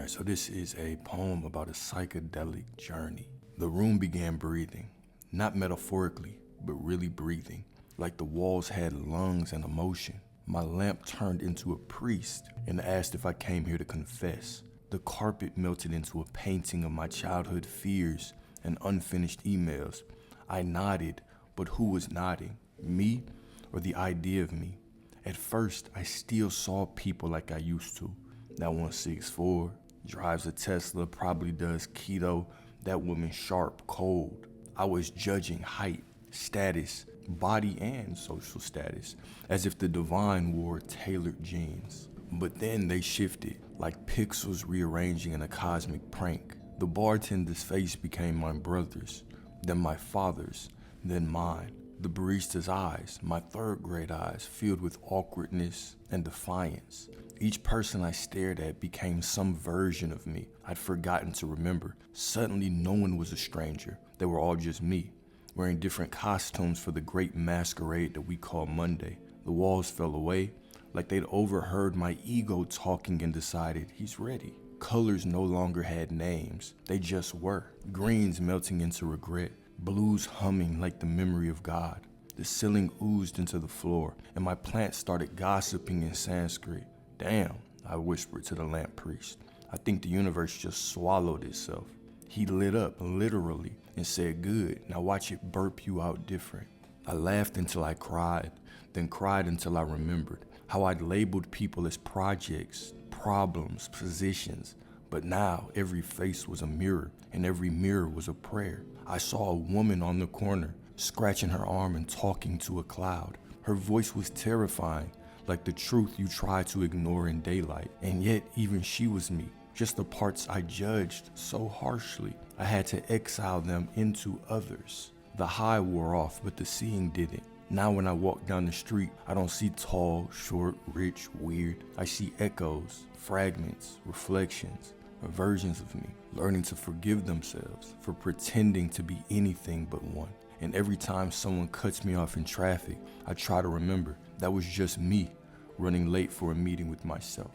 Alright, so this is a poem about a psychedelic journey. The room began breathing, not metaphorically, but really breathing, like the walls had lungs and emotion. My lamp turned into a priest and asked if I came here to confess. The carpet melted into a painting of my childhood fears and unfinished emails. I nodded, but who was nodding? Me or the idea of me? At first, I still saw people like I used to. That one 6'4", drives a Tesla, probably does keto. That woman sharp, cold. I was judging height, status, body and social status, as if the divine wore tailored jeans. But then they shifted, like pixels rearranging in a cosmic prank. The bartender's face became my brother's, then my father's, then mine. The barista's eyes, my third grade eyes, filled with awkwardness and defiance. Each person I stared at became some version of me I'd forgotten to remember. Suddenly, no one was a stranger. They were all just me, wearing different costumes for the great masquerade that we call Monday. The walls fell away, like they'd overheard my ego talking and decided he's ready. Colors no longer had names, they just were. Greens melting into regret, blues humming like the memory of God. The ceiling oozed into the floor, and my plants started gossiping in Sanskrit. Damn, I whispered to the lamp priest. I think the universe just swallowed itself. He lit up, literally, and said, good, now watch it burp you out different. I laughed until I cried, then cried until I remembered how I'd labeled people as projects, problems, positions. But now every face was a mirror, and every mirror was a prayer. I saw a woman on the corner, scratching her arm and talking to a cloud. Her voice was terrifying, like the truth you try to ignore in daylight. And yet even she was me, just the parts I judged so harshly. I had to exile them into others. The high wore off, but the seeing didn't. Now when I walk down the street, I don't see tall, short, rich, weird. I see echoes, fragments, reflections, versions of me, learning to forgive themselves for pretending to be anything but one. And every time someone cuts me off in traffic, I try to remember that was just me running late for a meeting with myself.